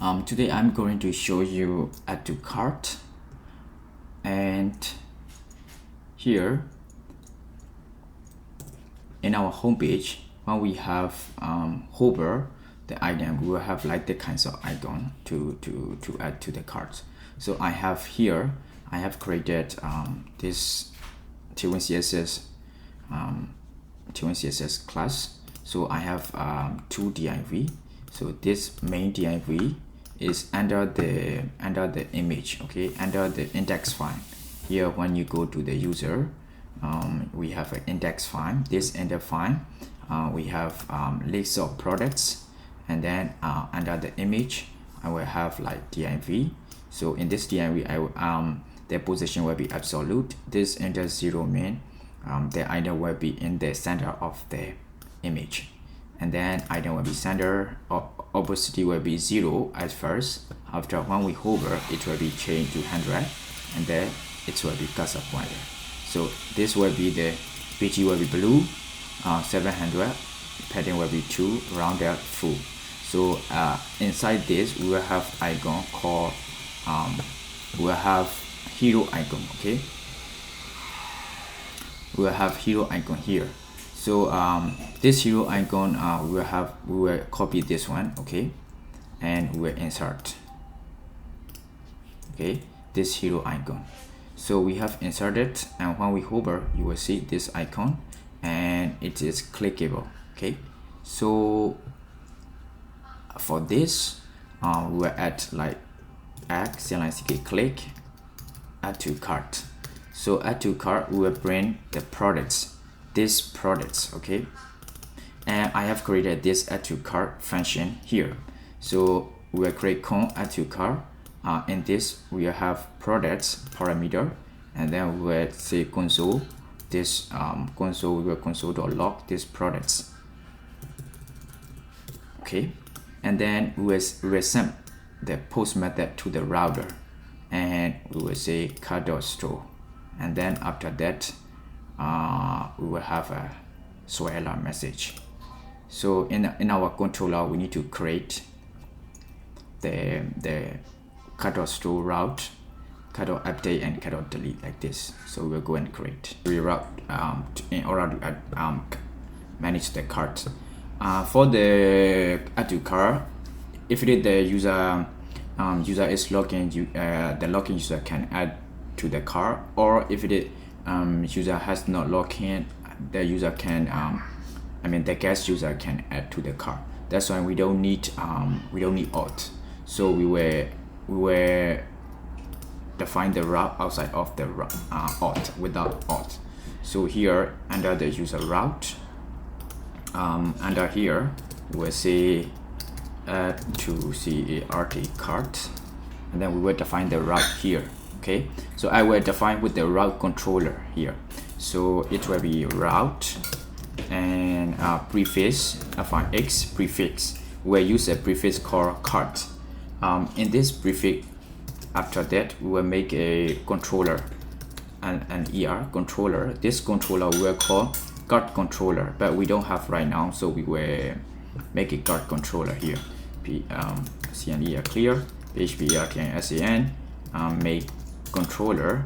Today I'm going to show you add to cart, and here in our home page, when we have hover the item, we will have like the kinds of icon to add to the cart. So I have here, I have created this T1 CSS class. So I have two div. So this main div is under the image, okay, under the index file. Here when you go to the user, we have an index file. This index file, we have list of products, and then under the image I will have like div. So in this div, the position will be absolute. This index 0 mean the item will be in the center of the image, and then item will be center, opacity will be 0 at first. After when we hover, it will be changed to 100, and then it will be cursor pointer. So this will be the PG will be blue, 700, padding will be 2, rounded full. So inside this we will have icon called we will have hero icon, okay. We will have hero icon here. So this hero icon, we will copy this one, okay, and we will insert, okay, this hero icon. So we have inserted, and when we hover, you will see this icon, and it is clickable, okay. So for this, we will add like click, add to cart. So add to cart, we will bring the products, these products, okay. And I have created this add to cart function here. So we will create con add to cart. In this we will have products parameter, and then we will say console. This console, we will console.log these products, okay. And then we will send the post method to the router, and we will say cart.store. And then after that, we will have a swirler message. So in our controller, we need to create the cart.store route, cart.update, and cart.delete like this. So we'll go and create reroute in order to manage the cart. For the add to cart, if it is the user is logging, the login user can add to the cart, or if it is user has not logged in, the user can the guest user can add to the cart. That's why we don't need auth. So we will define the route outside of the auth, without auth. So here under the user route, under here we will say add to cart, and then we will define the route here, okay. So I will define with the route controller here. So it will be route and prefix x prefix. We'll use a prefix called cart. In this prefix, after that we will make a controller, an ER controller. This controller we will call cart controller, but we don't have right now, so we will make a cart controller here. CNE clear PHP RTN make controller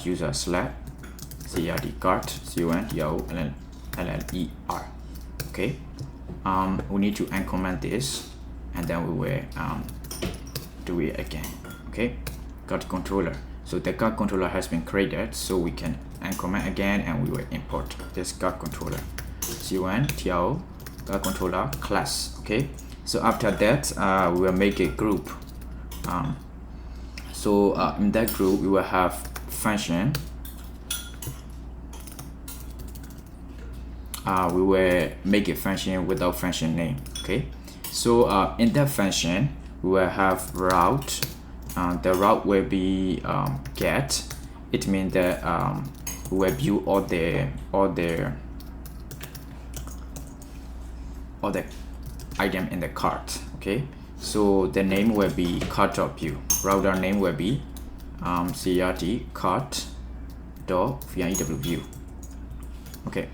user slash CRD cart CONTOLLER, okay. We need to uncomment this, and then we will do it again, okay. Cart controller. So the cart controller has been created, so we can uncomment again, and we will import this cart controller CONTO cart controller class, okay. So after that, we will make a group. In that group we will have function. We will make a function without function name, okay. So in that function we will have route. The route will be get. It means that we will view all the item in the cart, okay. So the name will be cart.view. Router name will be crt cart.view, okay.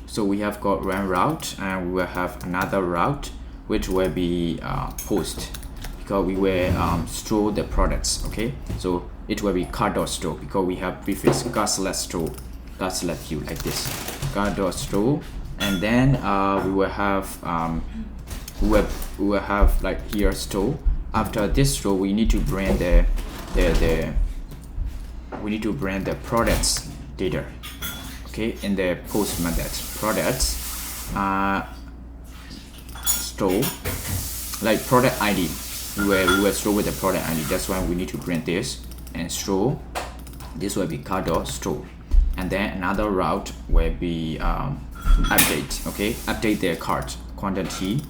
So we have got one route, and we will have another route which will be post, because we will store the products. Okay, so it will be card.store because we have prefix card/store, card/view, like this, card.store. And then we will have we will have like here store. After this store, we need to bring the products data. Okay, in the post method, products store, like product ID. We will store with the product ID. That's why we need to print this and store. This will be card.store. And then another route will be update. Okay, update the cart quantity,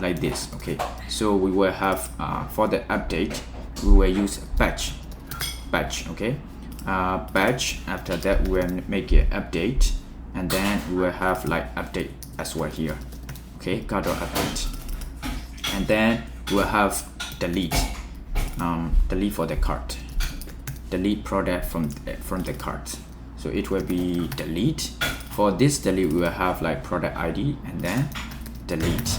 like this. Okay, so we will have for the update, we will use batch. Okay, batch. After that, we will make it update, and then we will have like update as well here. Okay, cart.update. And then we will have delete. Delete for the cart, delete product from the cart. So it will be delete. For this delete, we will have like product ID and then delete.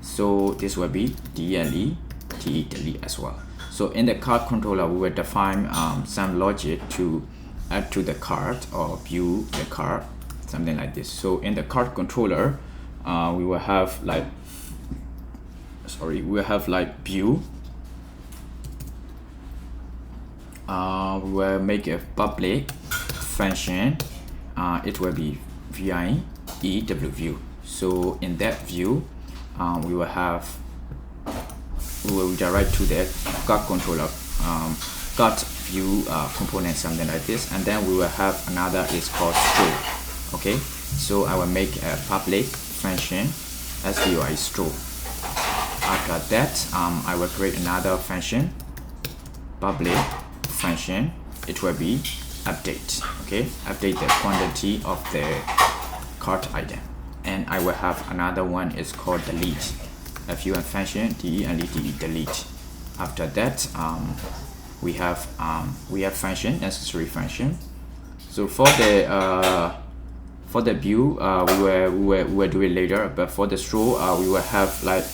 So this will be DLE, delete as well. So in the cart controller, we will define some logic to add to the cart or view the cart, something like this. So in the cart controller, we will have like view. We will make a public function. It will be VIEW view. So in that view, we will direct to the cart controller, cart view component, something like this. And then we will have another is called store. Okay, so I will make a public function SVOI store. After that, I will create another function, public function. It will be update. Okay, update the quantity of the cart item. And I will have another one is called delete, FUN function, delete. After that, we have function, necessary function. So for the view, we will do it later. But for the store, we will have like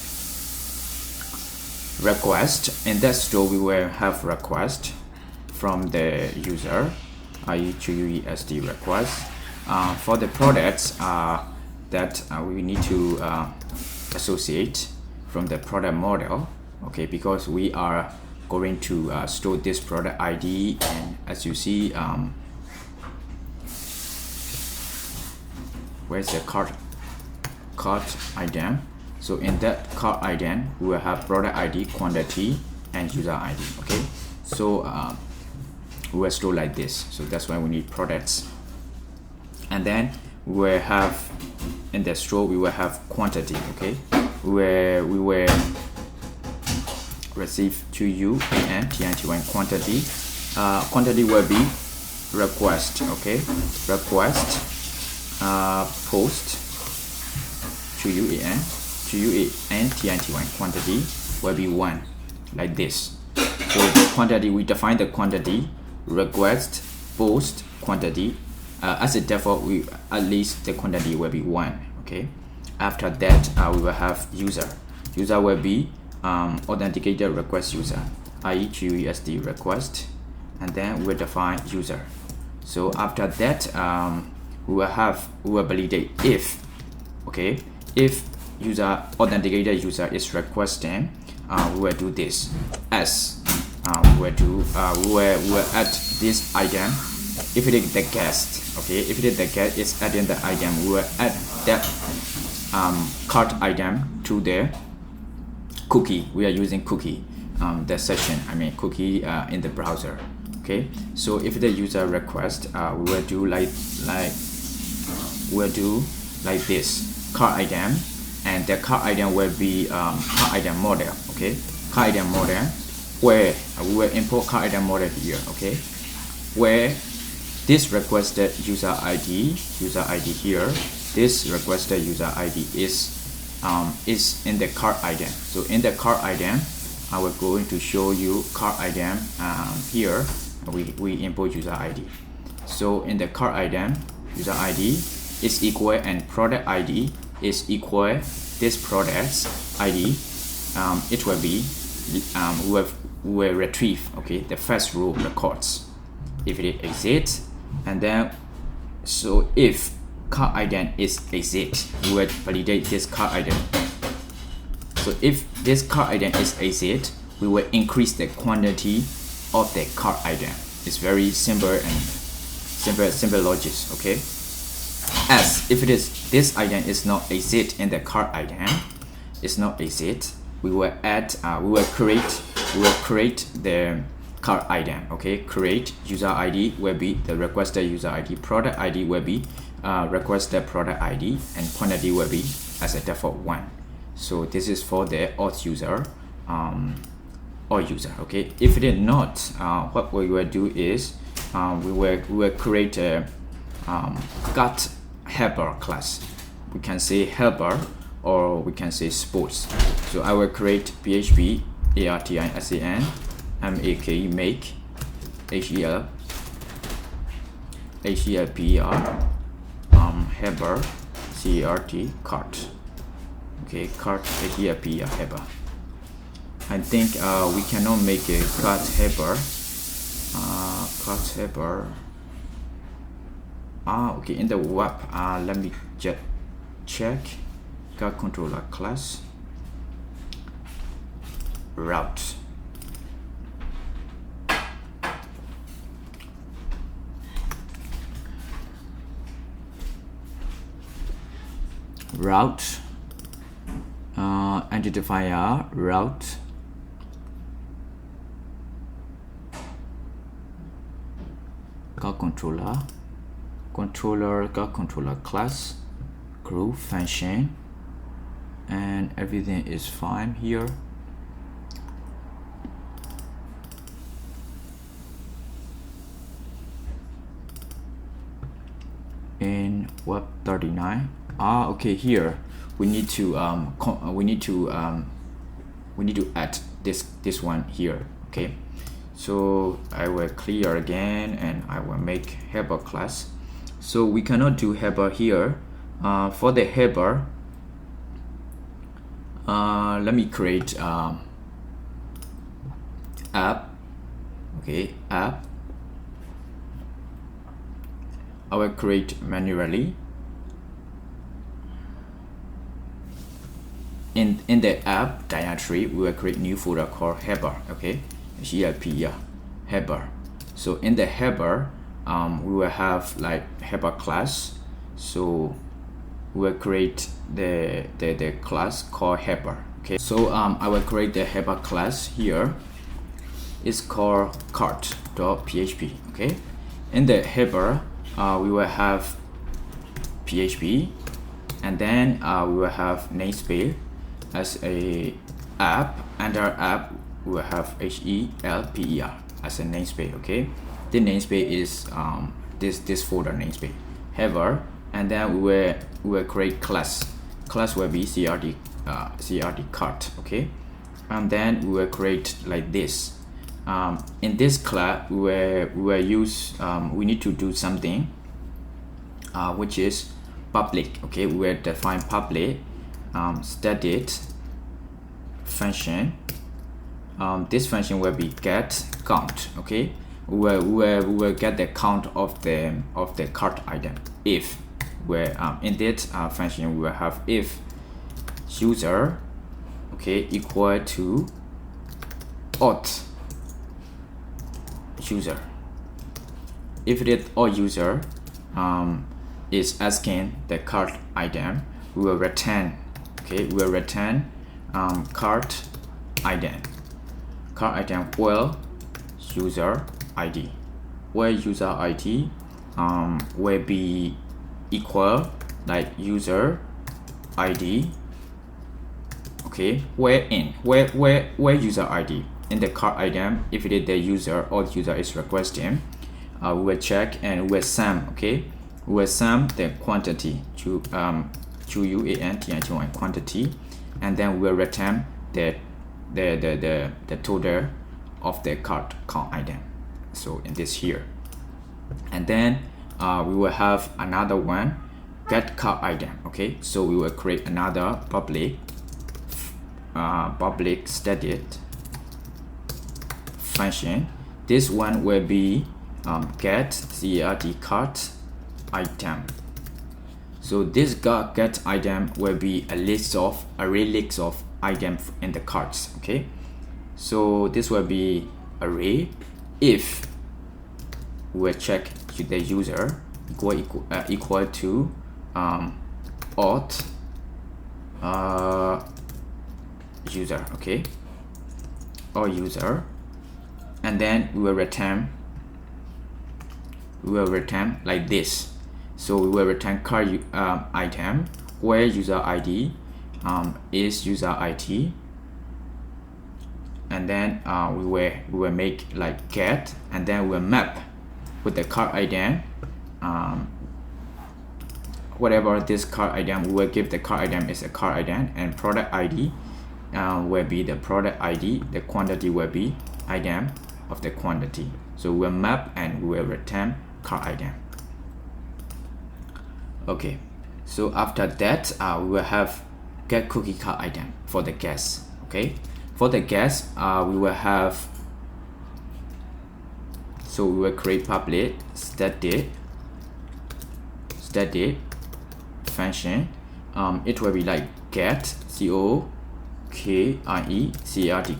request. In that store, we will have request from the user, i.e. QUESD request. For the products that we need to associate from the product model. Okay, because we are going to store this product ID, and as you see, where's the cart item? So in that cart item, we will have product ID, quantity, and user ID. Okay, so we will store like this. So that's why we need products. And then we will have in the store, we will have quantity. Okay, where we will receive to you and TNT1 quantity. Quantity will be request. Okay, request post to you and TNT1 quantity will be 1, like this. So the quantity, we define the quantity, request post quantity. As a default, at least the quantity will be 1. Okay, after that, we will have user. User will be authenticated request user, i.e. QUESD request, and then we'll define user. So after that, we will validate if. Okay, if user authenticated user is requesting, we will do this as we will add this item. If it is the guest, okay, if it is the guest is adding the item, we will add that cart item to the cookie. We are using cookie, the session, cookie in the browser. Okay, so if the user request, we will do like this, cart item, and the cart item will be cart item model. Okay, cart item model, where we will import cart item model here. Okay, where this requested user ID here, this requested user ID is in the cart item. So in the cart item, I will going to show you cart item here. We import user ID. So in the cart item, user ID is equal and product ID is equal this product's ID, it will be we will retrieve, okay, the first row records if it exists. And then so if card item is exit, we will validate this card item. So if this card item is exit, we will increase the quantity of the card item. It's very simple and simple logic, okay? As if it is this item is not exit in the card item, it's not exit, we will add we will create the card item, okay? Create user ID will be the requested user ID, product ID will be requested product ID, and quantity will be as a default 1. So this is for the auth user, okay? If it is not, what we will do is we will create a gut helper class. We can say helper or we can say sports. So I will create PHP ARTISAN make HELPER helper CART cart. Okay, cart HELPER helper. I think we cannot make a cart helper. Okay, in the web, let me just check cart controller class route. Route identifier route card controller card controller class group function, and everything is fine here. In web 39, okay, here we need to add this one here, okay? So I will clear again and I will make helper class. So we cannot do helper here. For the helper, let me create app, okay, app. I will create manually. In the app directory, we will create new folder called helper, okay, HELPER helper. So in the helper, we will have like helper class. So we will create the class called helper, okay. So I will create the helper class here. It's called cart.php, okay. In the helper, we will have PHP, and then we will have namespace as a app. Under app, we will have HELPER as a namespace, okay. The namespace is this folder namespace helper, and then we will create class. Class will be CRD cart, okay. And then we will create like this. In this class, we will use we need to do something which is public, okay. We will define public static function. This function will be get count, okay. We will get the count of the cart item. If in that function, we will have if user, okay, equal to auth user. If it is all user is asking the cart item, we will return, okay, we will return cart item where user ID, where user ID will be equal like user ID, okay, where user ID in the cart item. If it is the user or the user is requesting, we will check and we will sum, okay. We will sum the quantity to UANTITY quantity, and then we will return the total of the cart count item. So in this here, and then we will have another one get cart item. Okay, so we will create another public static function. This one will be get cart item. So this get item will be a array list of items in the carts. Okay, so this will be array if we will check the user equal to auth user. Okay, or user, and then we will return like this. So we will return cart item where user ID is user ID, and then we will make like get, and then we'll map with the cart item whatever this cart item. We will give the cart item is a cart item, and product ID will be the product ID. The quantity will be item of the quantity. So we'll map and we will return cart item. Okay, so after that we will have get cookie cart item for the guest. Okay, for the guest we will have, so we will create public static function. It will be like get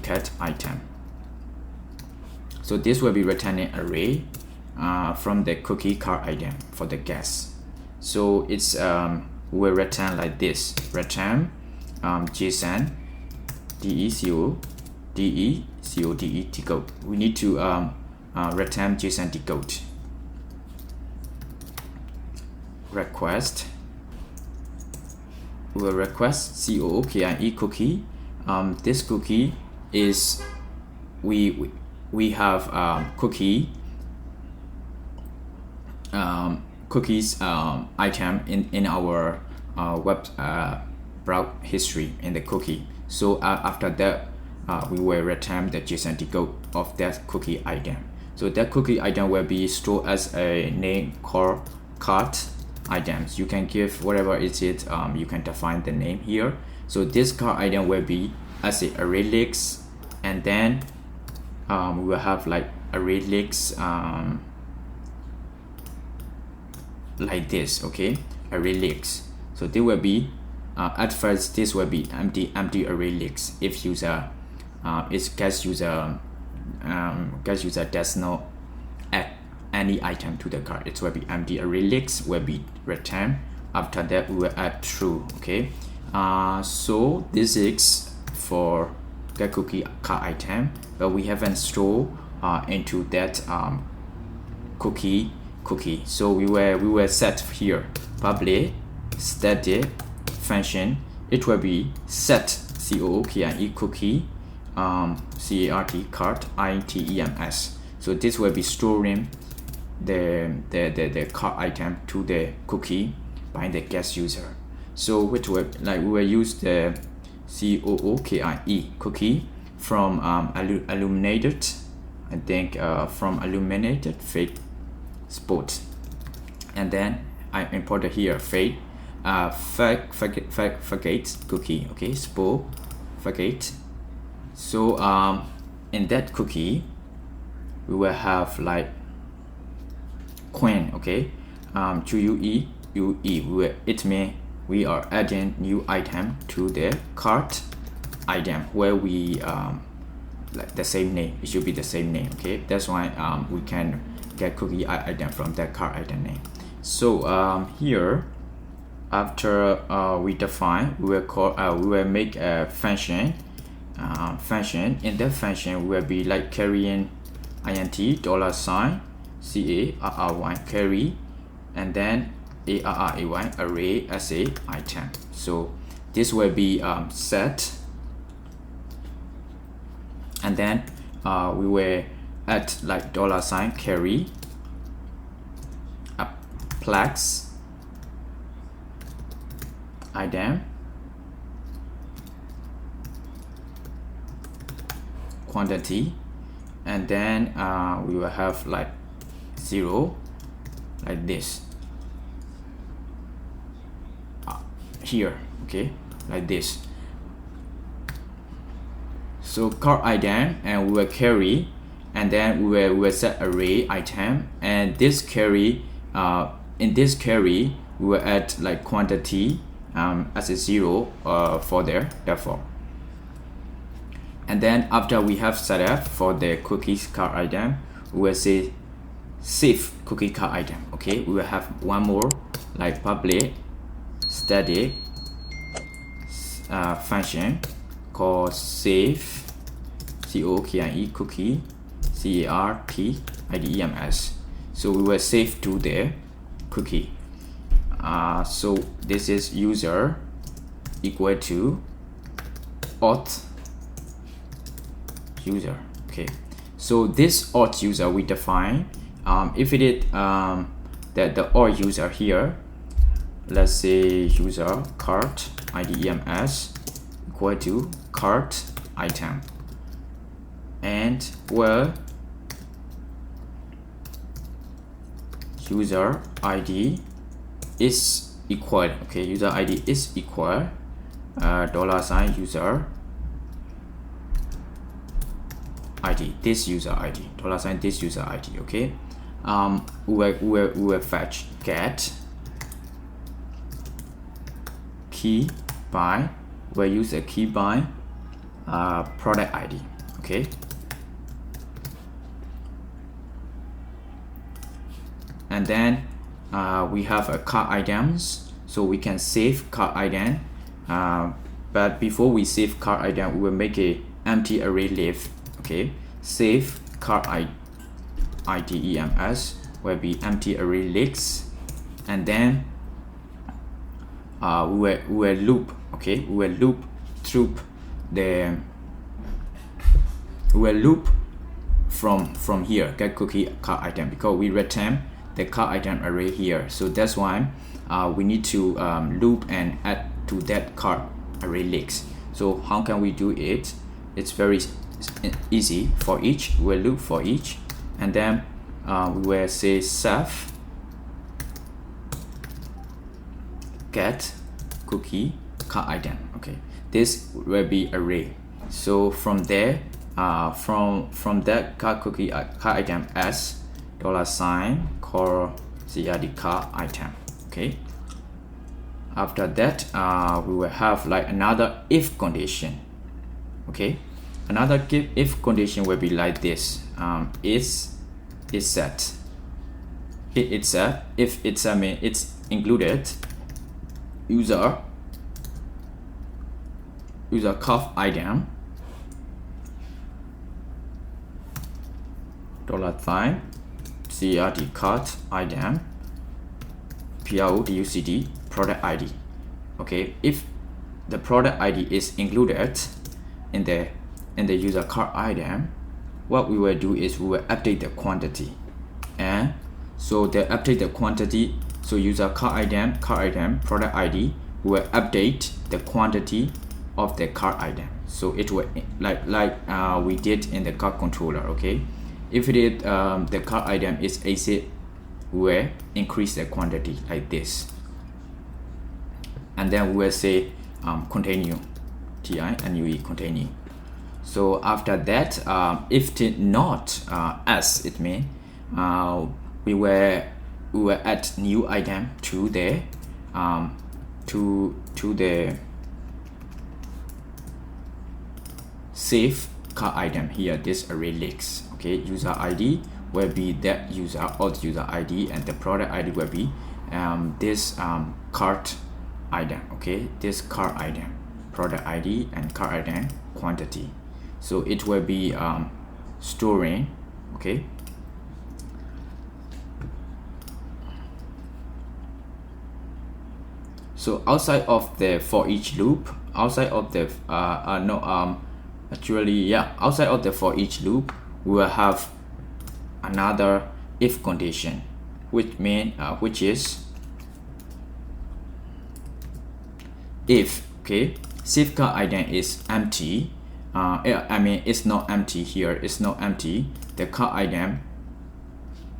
cart item. So this will be returning array from the cookie cart item for the guest. So it's will return like this: return JSON decode. We need to return JSON decode. Request, we will request cookie. This cookie is we have cookies item in our web browse history in the cookie. So after that we will return the JSON decode of that cookie item. So that cookie item will be stored as a name called cart items. You can give whatever it is, you can define the name here. So this cart item will be as a array list, and then we will have like array list like this. Okay, array list. So they will be at first this will be empty array list if user guest user does not add any item to the cart. It will be empty array list will be returned. After that we will add true. Okay, so this is for get cookie cart item, but we haven't stored into that cookie. So we will set here public static function. It will be set cookie cart items. So this will be storing the cart item to the cookie by the guest user. So which will we will use the cookie from illuminated, I think from illuminated fake spot, and then I imported here fake fagate cookie. Okay, spot fagate. So in that cookie we will have like queen. Okay, QUE it means we are adding new item to the cart item where we like the same name. It should be the same name. Okay, that's why we can get cookie item from that cart item name. So here after we define, we will make a function. In that function will be like carrying int $$carry, carry, and then array array as a item. So this will be set, and then we will add like $carry a plex item quantity, and then we will have like 0 like this. here, okay, like this. So card item, and we will carry, and then we will set array item, and this carry, in this carry we will add like quantity as a 0 for there, therefore. And then after we have set up for the cookies card item, we will say save cookie card item. Okay, we will have one more like public static function called save cookie cartidems. So we will save to the cookie. So this is user equal to auth user. Okay, so this auth user we define, if it is the auth user here, let's say user cart idems equal to cart item, and where user id is equal, okay, user id is equal $ user id, this user id, $ this user id. Okay, we will fetch get key by, we'll use a key by product id. Okay, and then we have a cart items, so we can save cart item, but before we save cart item, we will make a empty array list. Okay, save cart idems will be empty array list, and then we will loop. Okay, we will loop through the, we will loop from here get cookie cart item, because we return the cart item array here, so that's why we need to loop and add to that cart array list. So how can we do it? It's very easy. For each, we'll loop for each, and then we will say self get cookie cart item. Okay, this will be array. So from there, from that cart cookie cart item as $ call card cart item. Okay, after that we will have like another if condition. Okay, another if condition will be like this. Is set, it's set, if it's a mean it's included user cart item $card cart item product product id. Okay, if the product id is included in the user cart item, what we will do is we will update the quantity, and so the update the quantity, so user cart item product id will update the quantity of the cart item, so it will like we did in the cart controller. Okay, if it is the cart item is AC, we will increase the quantity like this, and then we will say continue, continue. So after that, if it not as, it means we will add new item to the to the save cart item here, this array list. Okay, user id will be that user auth user id, and the product id will be this cart item. Okay, this cart item product id and cart item quantity, so it will be storing. Okay, so outside of the for each loop, outside of the outside of the for each loop, we will have another if condition, which is if, okay, save cart item is empty, I mean it's not empty here, it's not empty, the cart item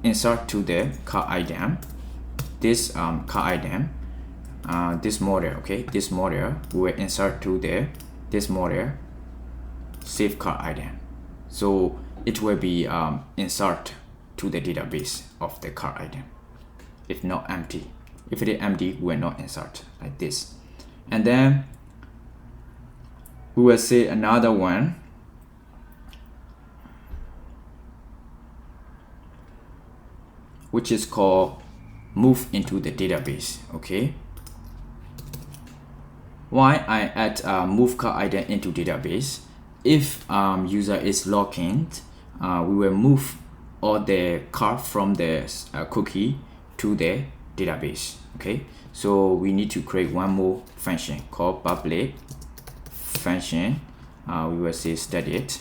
insert to the cart item, this cart item this model, okay, this model we will insert to this model save card item, so it will be insert to the database of the card item. If not empty, if it is empty, we will not insert like this. And then we will say another one, which is called move into the database. Okay, why I add move card item into database? If user is logged in, we will move all the card from the cookie to the database. Okay, so we need to create one more function called public function. We will say static.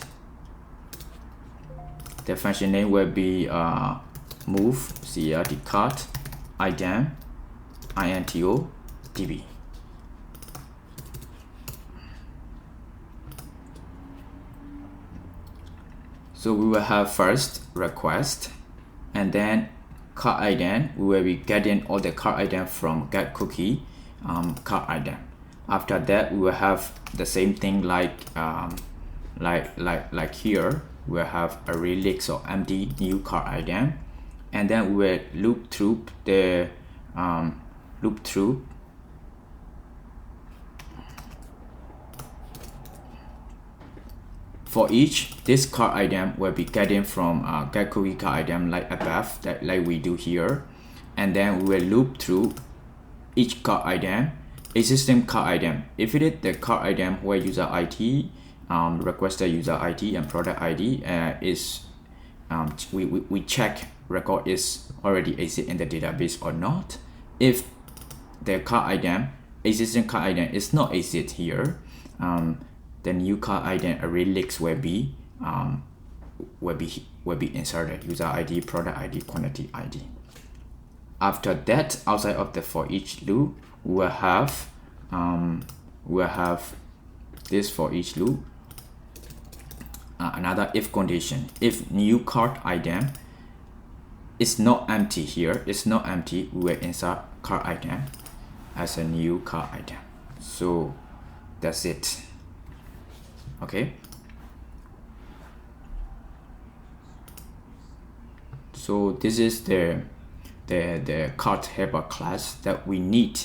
The function name will be move crd card item into db. So we will have first request, and then card item. We will be getting all the card item from get cookie card item. After that, we will have the same thing like here. We will have array list or empty new card item, and then we will loop through the for each. This card item will be getting from get cookie card item like above, that like we do here, and then we will loop through each card item, existing card item. If it is the card item where user ID, requested user ID and product ID is we check record is already exist in the database or not. If the card item, existing card item is not exist here, the new card item array list will be inserted, user ID, product ID, quantity ID. After that, outside of the for each loop, we'll have this for each loop, another if condition. If new card item is not empty here, it's not empty, we will insert card item as a new card item. So that's it. Okay, so this is the card helper class that we need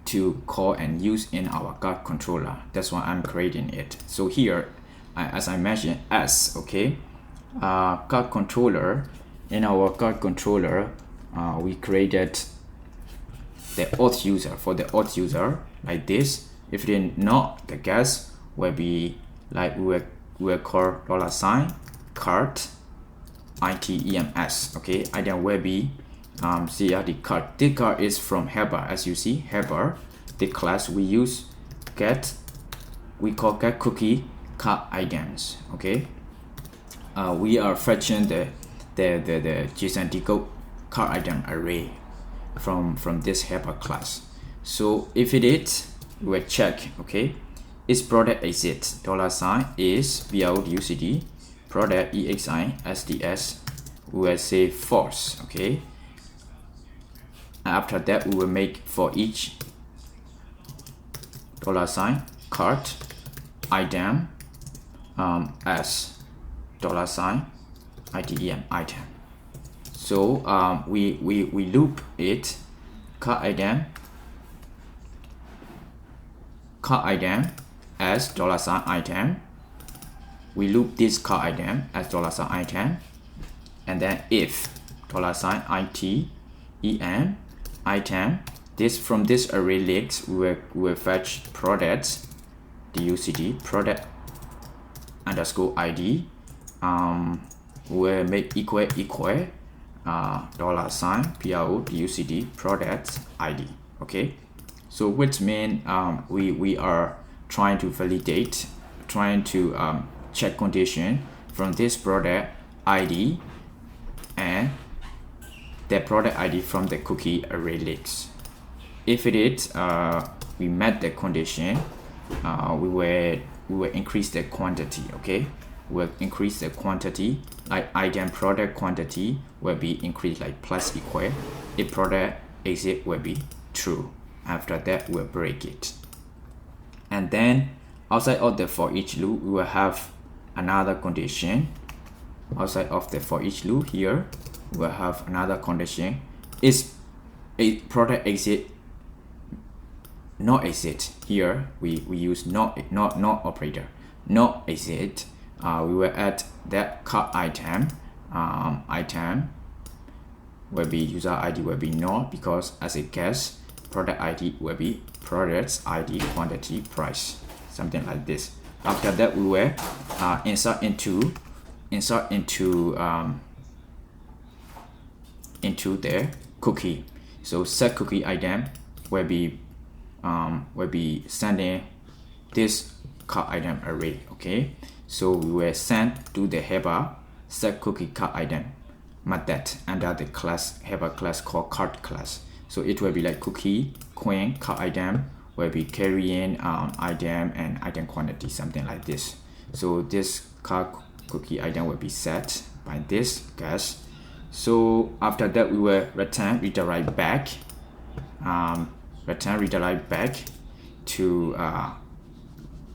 to call and use in our card controller. That's why I'm creating it. So here, as I mentioned, okay, card controller. In our card controller, we created the auth user. For the auth user, like this. If it is not, the guest will be like we will call $card items. Okay, item will be crd card. This card is from helper. As you see, helper, the class we use we call get cookie card items. Okay, we are fetching the JSON decode card item array from this helper class. So if it is, we will check. Okay, is product exit $is bucd product exi sds. We will say false. Okay, after that we will make for each $card item as $item item. So we loop it card item as $item. We loop this card item as $item, and then if $item item, this from this array list we will fetch product ducd product underscore id. We'll make equal $pro ducd product id. Okay, so which means we are trying to validate, trying to check condition from this product ID and the product ID from the cookie array list. If it is we met the condition, we will increase the quantity. Okay, we'll increase the quantity, like item product quantity will be increased like plus equal. If product exit will be true. After that, we'll break it. And then outside of the for each loop, we will have another condition. Outside of the for each loop here, we'll have another condition. Is a product exit not exit? Here we use not operator. Not exit. We will add that cart item. Item will be user ID will be not, because as a guess, product ID will be products ID quantity price, something like this. After that, we will insert into the cookie. So set cookie item will be sending this cart item array. Okay, so we will send to the header set cookie cart item method under the class header class called cart class. So it will be like cookie queen cart item will be carrying item and item quantity, something like this. So this cart cookie item will be set by this guess. So after that, we will redirect back to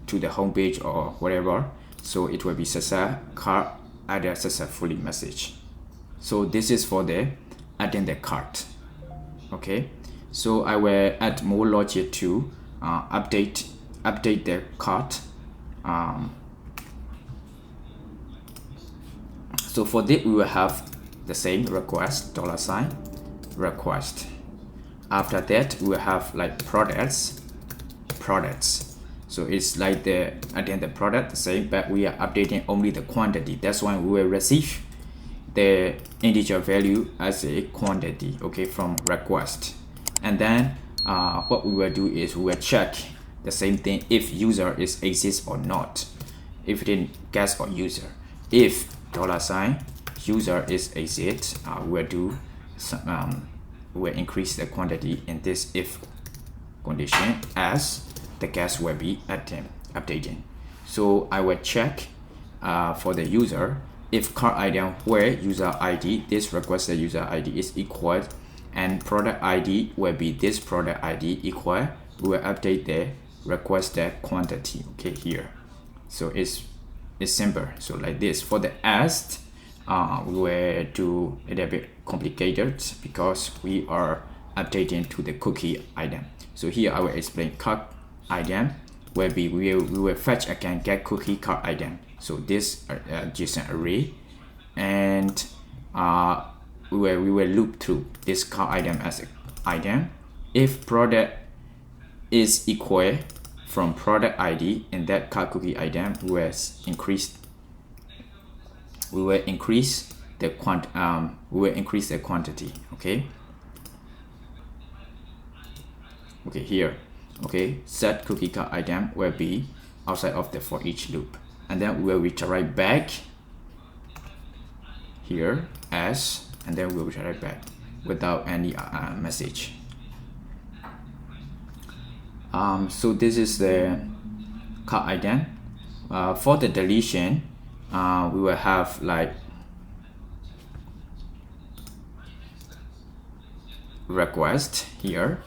the home page or whatever. So it will be success cart added successfully message. So this is for the adding the cart. Okay, so I will add more logic to update the cart. So for this, we will have the same request $sign request. After that, we will have like products. So it's like the again the product the same, but we are updating only the quantity. That's why we will receive the integer value as a quantity, okay, from request. And then what we will do is we will check the same thing if user is exists or not. If it in guess or user, if $sign user is exit, we will do some, we will increase the quantity in this if condition as the guess will be updating. So I will check for the user if cart item where user ID, this requested user ID is equal, and product ID will be this product ID equal, we will update the requested quantity, okay, here. So it's simple. So like this. For the asked, we will do a little bit complicated because we are updating to the cookie item. So here I will explain cart item will be we will fetch again get cookie cart item. So this JSON array, and we will loop through this cart item as an item. If product is equal from product ID in that cart cookie item, we will increase the quantity. Okay, here. Okay, set cookie cart item will be outside of the for each loop, and then we will redirect back here as, and then we will redirect back without any message. So this is the cart item. For the deletion, we will have like request here,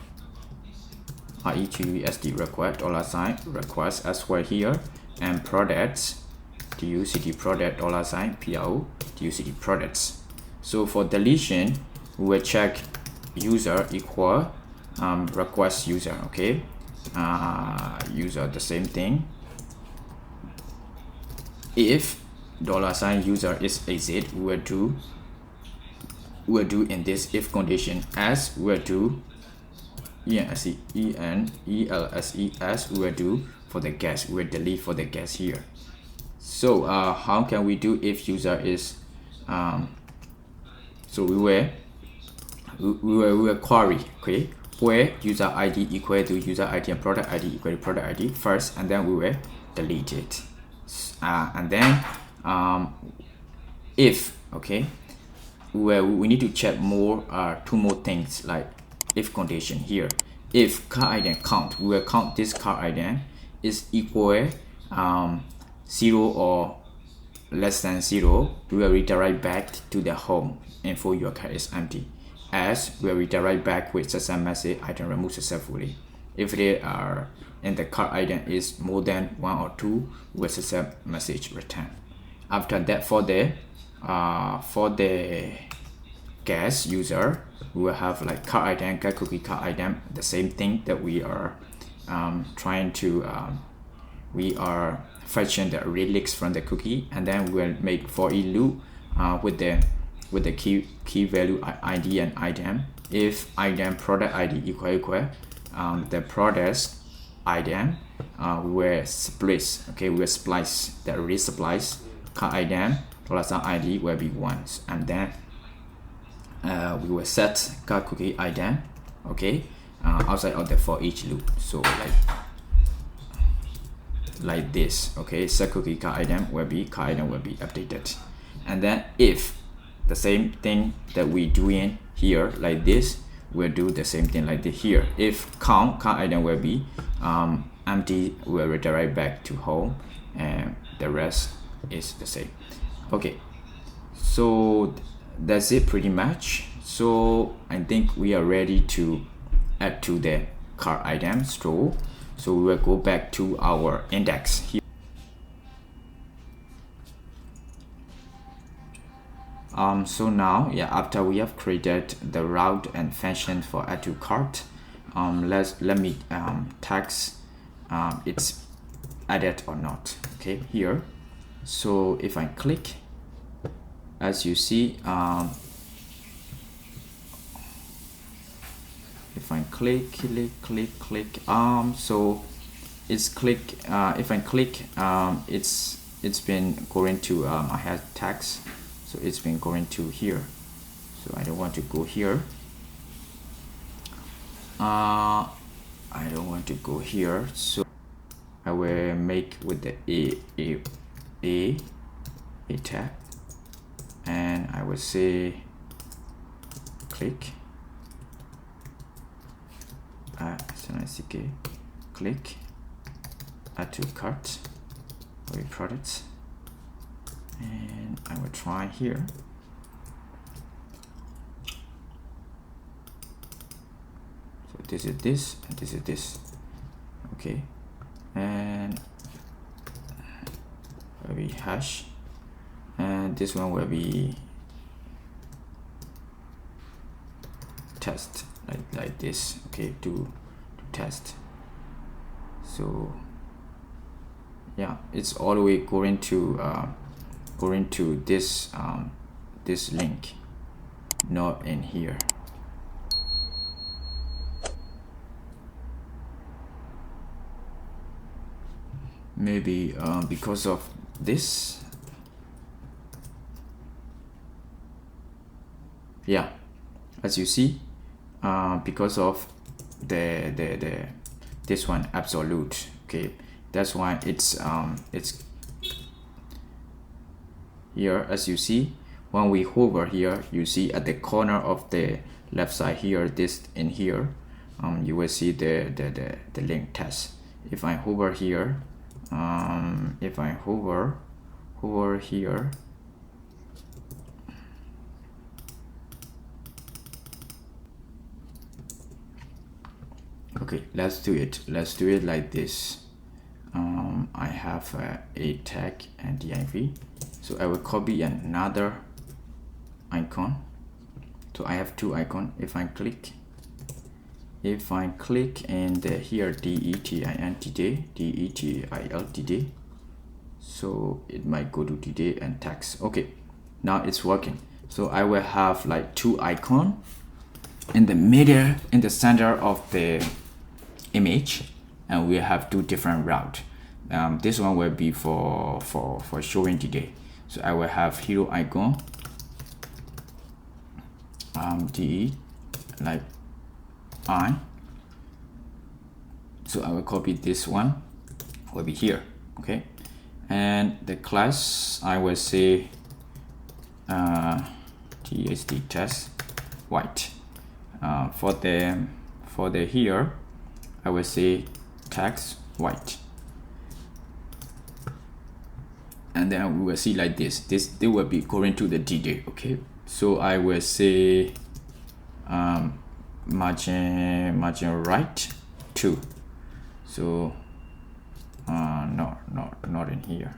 request $sign request as well here, and products duct product $sign PO duct products. So for deletion, we will check user equal request user. Okay, user the same thing. If $sign user is exit, we will do in this if condition as we will do ELSES, we will do for the guess, we will delete for the guess here. So how can we do if user is so we will query, okay, where user ID equal to user ID and product ID equal to product ID first, and then we will delete it. And then if, okay, we need to check more two more things like if condition here. If cart item count, we will count this cart item is equal 0 or less than 0, we will redirect back to the home info your cart is empty. as will redirect back with success message item removed successfully. If they are in the cart item is more than 1 or 2, with success message return. After that, for the guest user, we will have like cart item, get cookie cart item, the same thing that we are trying to we are fetching the relics from the cookie, and then we will make for each loop with the key value ID and item. If item product ID equal the product item, we will split. Okay, we will splice the resplice card item $ID will be 1, and then we will set card cookie item, okay, outside of the for each loop. So like this, okay, set cookie card item will be updated. And then if the same thing that we doing here like this, we'll do the same thing like this here. If count card item will be empty, we'll redirect back to home, and the rest is the same. Okay, so that's it pretty much. So I think we are ready to add to the cart item store. So we will go back to our index here. So now, yeah, after we have created the route and function for add to cart, let me text it's added or not. Okay, here. So if I click, as you see, if I click, so it's click. If I click, it's been going to I have text, so it's been going to here. So I don't want to go here. I don't want to go here. So I will make with the a tag, and I will say click. Click add to cart or products, and I will try here. So this is this, and this is this. Okay, and will be hash, and this one will be test, like this. Okay, to test. So yeah, it's all the way going to this this link, not in here. Maybe because of this. Yeah, as you see, because of this one absolute. Okay, that's why it's here. As you see, when we hover here, you see at the corner of the left side here, this in here, you will see the link test. If I hover here, if I hover here, okay, let's do it like this. I have a tag and div, so I will copy another icon. So I have two icons. If I click in the here detil, so it might go to today and text. Okay, now it's working. So I will have like two icons in the middle, in the center of the image, and we have two different routes. This one will be for showing today. So I will have hero icon, de like I. So I will copy this one, will be here. Okay, and the class I will say tsd test white. For the here, I will say text white, and then we will see like this. They will be going to the DJ. Okay, so I will say margin right 2. So no, not in here.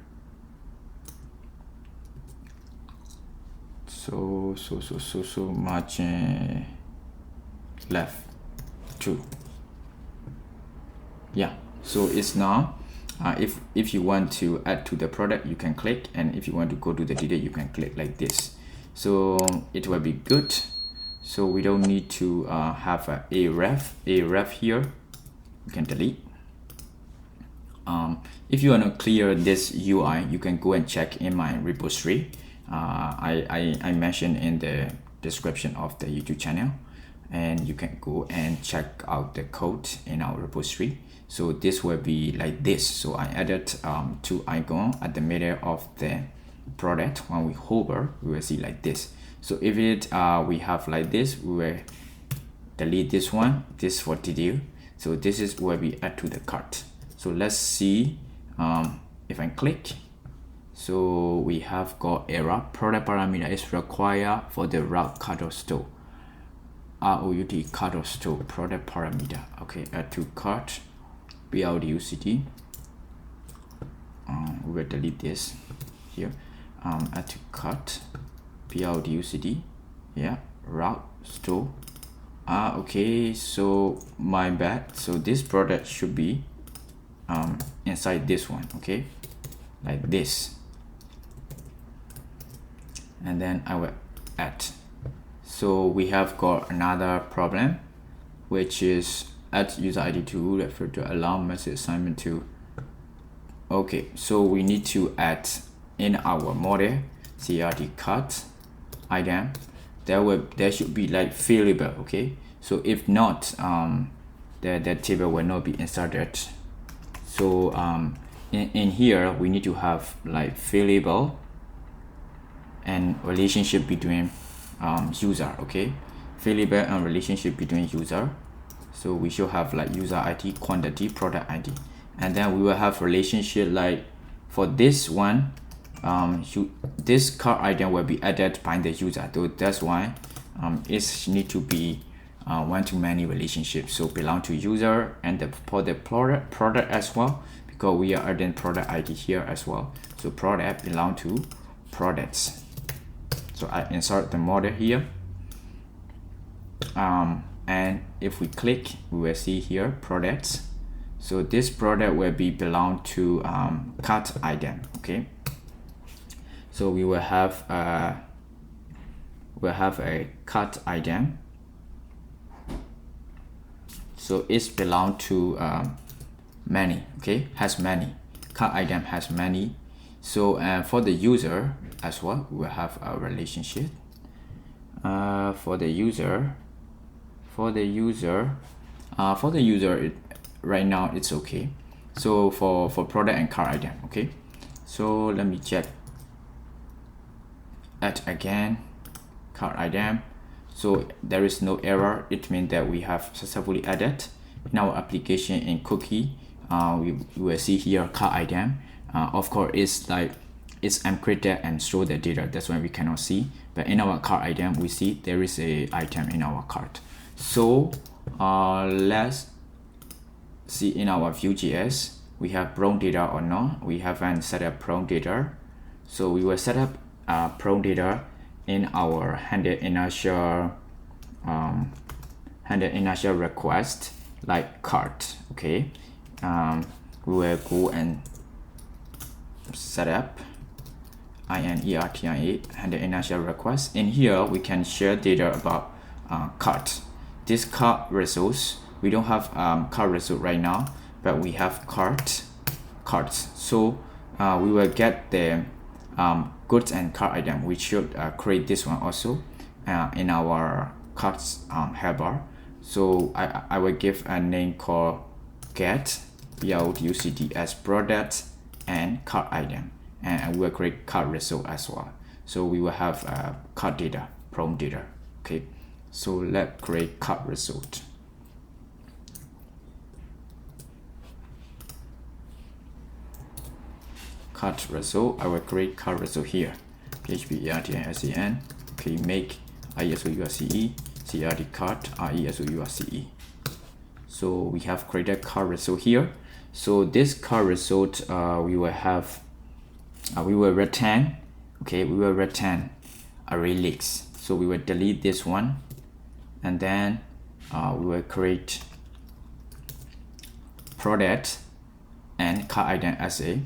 So margin left 2. Yeah, so it's now if you want to add to the product, you can click, and if you want to go to the detail, you can click like this. So it will be good. So we don't need to have a ref here. You can delete. If you want to clear this UI, you can go and check in my repository. I mentioned in the description of the YouTube channel, and you can go and check out the code in our repository. So this will be like this. So I added 2 icons at the middle of the product. When we hover, we will see like this. So if it we have like this, we will delete this one, this for detail. So this is where we add to the cart. So let's see if I click. So we have got error. Product parameter is required for the route cart or store. ROUT cart or store product parameter. Okay, add to cart. BRDUCD. We will delete this here. Add to cart. BRDUCD. Yeah, route store. Okay, so my bad. So this product should be inside this one. Okay, like this. And then I will add. So we have got another problem, which is add user ID to refer to allow message assignment to. Okay, so we need to add in our model CRT cart item. There should be like fillable. Okay, so if not, the table will not be inserted. So in here we need to have like fillable and relationship between user. Okay, fillable and relationship between user. So we should have like user ID, quantity, product ID, and then we will have relationship like for this one. This cart item will be added by the user. So that's why it need to be one-to-many relationship. So belong to user and for the product as well, because we are adding product ID here as well. So product belong to products. So I insert the model here, and if we click, we will see here products. So this product will be belong to cart item. Okay, so we will have a cart item. So it's belong to many. Okay, has many. Cart item has many. So for the user as well, we will have a relationship. For the user, right now it's okay. So for product and cart item. Okay, so let me check. Add again, cart item. So there is no error. It means that we have successfully added in our application in cookie. We will see here cart item. Of course, it's encrypted and store the data. That's why we cannot see. But in our cart item, we see there is a item in our cart. So let's see in our Vue.js, we have prone data or not. We haven't set up prone data. So we will set up prone data in our handle inertia request like cart. Okay, we will go and set up inertia handle inertia request. In here we can share data about cart. This cart resource, we don't have cart resource right now, but we have carts. So we will get the goods and cart item. We should create this one also in our carts helper. So I will give a name called get BRODUCD as product and cart item, and we will create cart result as well. So we will have cart data, prompt data. Okay, so let's create cart result. Cart result, I will create cart result here. PHP ERTISEN. Okay, make ISO URCE trd cart resource. So we have created cart result here. So this cart result we will return, okay, we will return array list. So we will delete this one, and then we will create product and cart item as a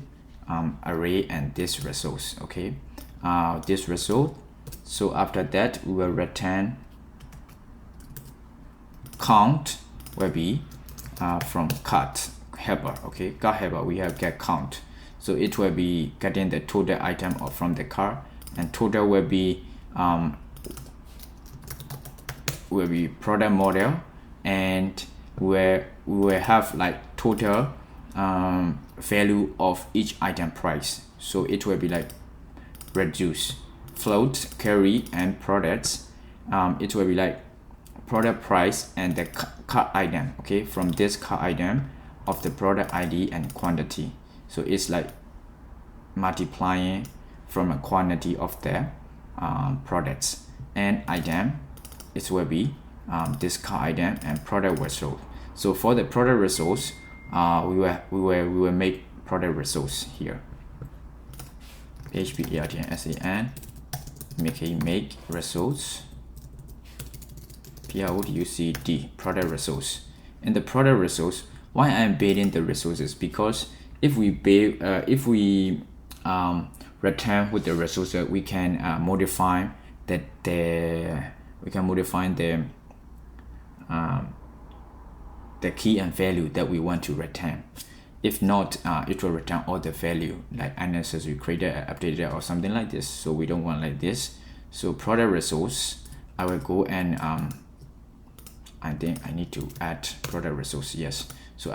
array and this results, okay, this result. So after that we will return count will be from cart helper, okay, cart helper we have get count, so it will be getting the total item from the cart, and total will be product model, and where we will have like total value of each item price. So it will be like reduce float, carry, and products. It will be like product price and the cart item, okay, from this cart item of the product ID and quantity. So it's like multiplying from a quantity of the products and item. It will be this cart item and product result. So for the product results, we will make product results here. PHP ERTN make results. PRODUCD product results. In the product results, why I am building the resources, because if we return with the results, we can modify the key and value that we want to return. If not, it will return all the value like unnecessary created, updated, or something like this. So we don't want like this. So product results, I will go and I think I need to add product results. Yes. So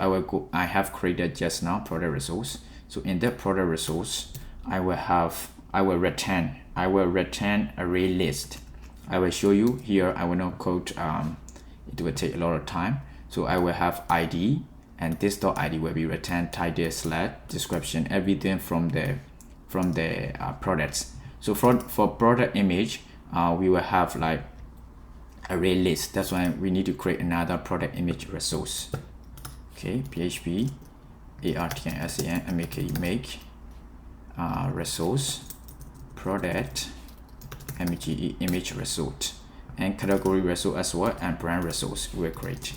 I have created just now product results. So in that product results, I will return array list. I will show you here. I will not code. It will take a lot of time. So I will have ID, and this .id will be returned title / description, everything from the products. So for product image, we will have like array list. That's why we need to create another product image resource. Okay, PHP ARTNSAN make resource product image result, and category result as well, and brand results we will create.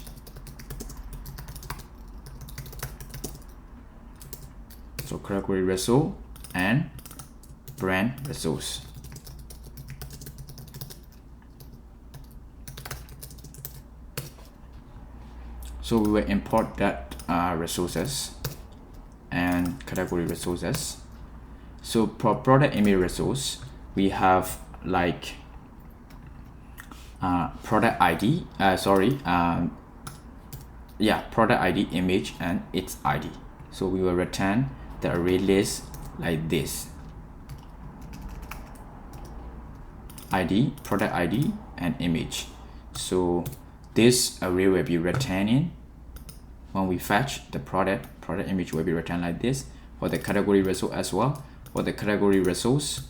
So category result and brand results. So we will import that resources and category resources. So for product image resource, we have like product ID, product ID image and its ID. So we will return the array list like this: ID, product ID, and image. So this array will be returning when we fetch the product image will be returned like this. For the category result as well. For the category results,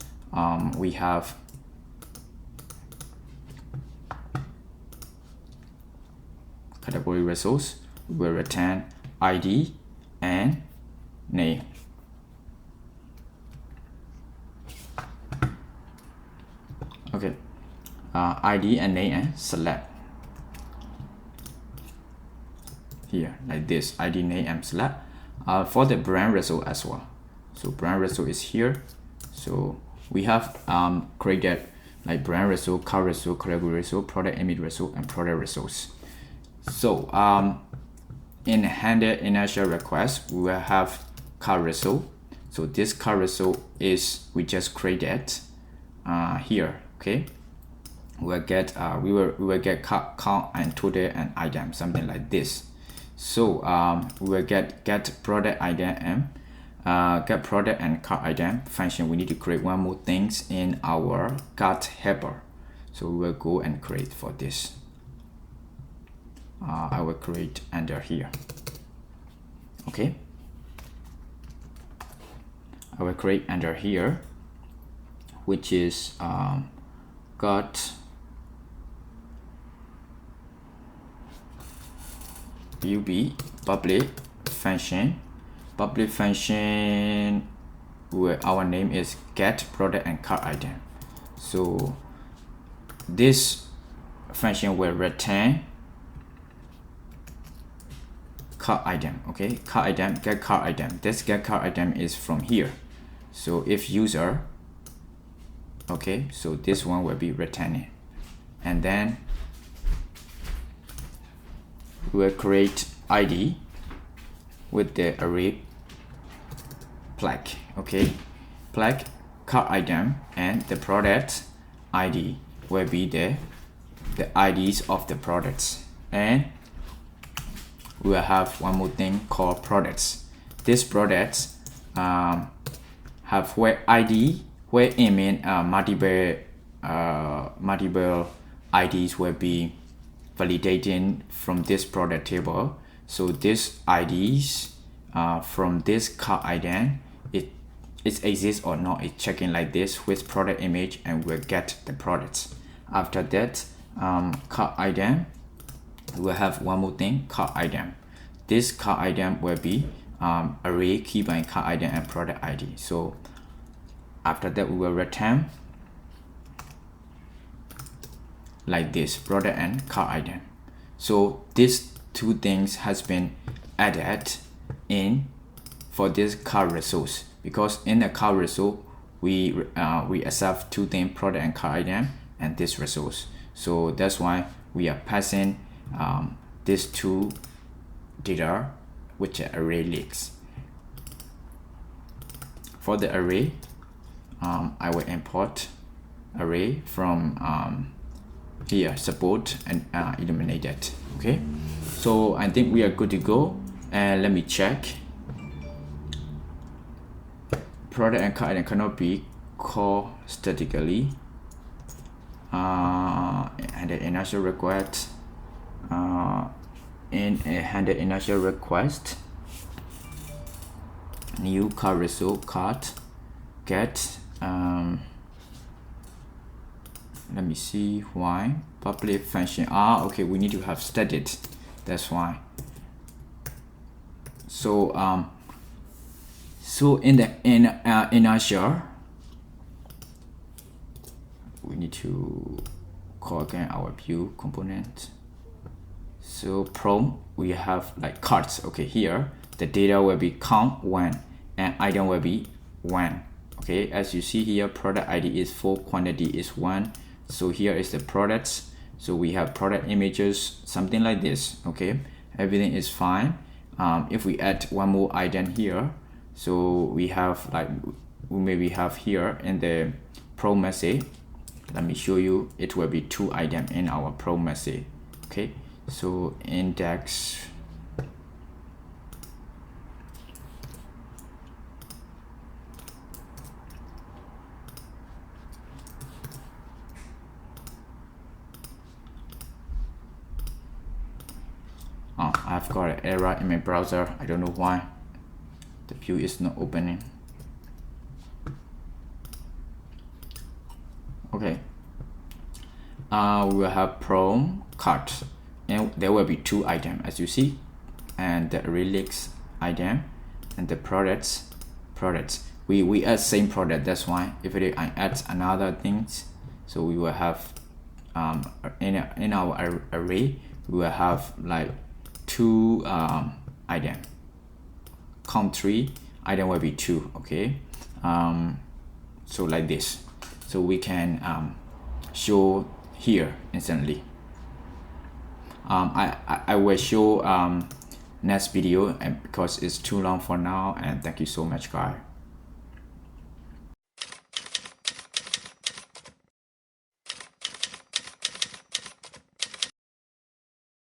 we have category results. We will return ID and name. Okay, ID and name and select here like this: ID, name, and select. For the brand result as well. So brand result is here. So we have created like brand result, car result, category result, product image result, and product results. So in handle inertia request, we will have car result. So this car result is we just created here. Okay, we will get count and total and item, something like this. So we will get product item and get product and cart item function. We need to create one more things in our cart helper. So we will go and create for this. I will create under here. Okay, I will create under here, which is got will be public function. Public function where our name is get product and cart item. So this function will return cart item. Okay, cart item, get cart item. This get cart item is from here. So if user, okay, so this one will be returning, and then we will create ID with the array flag. Okay, flag cart item, and the product ID will be the IDs of the products, and we will have one more thing called products. These products have where ID, where image multiple IDs will be validating from this product table. So this IDs from this cart item, it exists or not, it's checking like this with product image, and we'll get the products. After that, cart item, we'll have one more thing, cart item. This cart item will be array key by cart item and product ID. So after that, we will return like this, product and cart item. So these two things has been added in for this cart resource, because in the cart resource we accept two things, product and cart item, and this resource. So that's why we are passing these two data, which are array leaks. For the array, I will import array from here, support, and eliminate that. Okay, so I think we are good to go, and let me check. Product and cart item cannot be called statically, and the initial request in a handle initial request, new cart resource cart get let me see why public function. Okay, we need to have stated, that's why. So so in the inertia, we need to call again our view component. So from we have like carts. Okay, here the data will be count 1 and item will be 1. Okay, as you see here, product ID is 4, quantity is 1. So here is the products. So we have product images, something like this. Okay, everything is fine. If we add one more item here, so we have like, we maybe have here in the pro message, let me show you, it will be 2 items in our pro message. Okay, so index I've got an error in my browser. I don't know why the view is not opening. Okay, we will have prom cart, and there will be 2 items as you see, and the relics item and the products. We add same product, that's why if I add another things, so we will have in our array we will have like 2 item, count 3, item will be 2. Okay, so like this, so we can show here instantly. I will show next video, and because it's too long for now, and thank you so much guys.